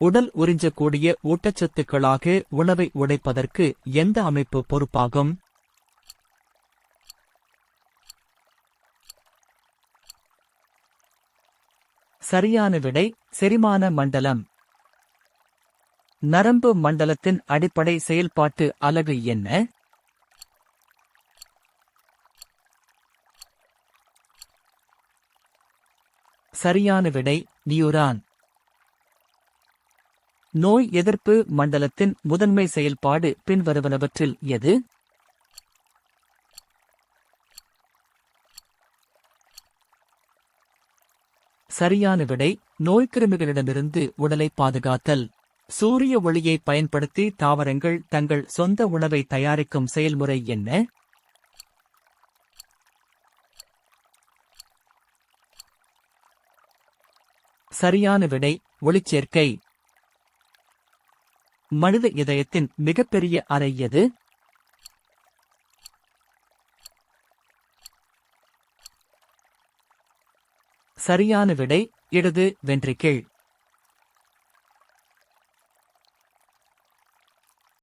உடல் உறிஞ்சக்கூடிய ஊட்டச்சத்துக்களாக உணவை உடைப்பதற்கு எந்த அமைப்பு பொறுப்பாகும்? சரியான விடை செரிமான மண்டலம். நரம்பு மண்டலத்தின் அடிப்படை செயல்பாட்டு அலகு என்ன? சரியான விடை நியூரான். நோய் எதிர்ப்பு மண்டலத்தின் முதன்மை செயல்பாடு பின்வருவனவற்றில் எது? சரியான விடை நோய்க்கிருமிகளிடமிருந்து உடலை பாதுகாத்தல். சூரிய ஒளியை பயன்படுத்தி தாவரங்கள் தங்கள் சொந்த உணவை தயாரிக்கும் செயல்முறை என்ன? சரியான விடை ஒளிச்சேர்க்கை. மனித இதயத்தின் மிகப்பெரிய அறை எது? சரியான விடை இடது வென்ட்ரிக்கிள்.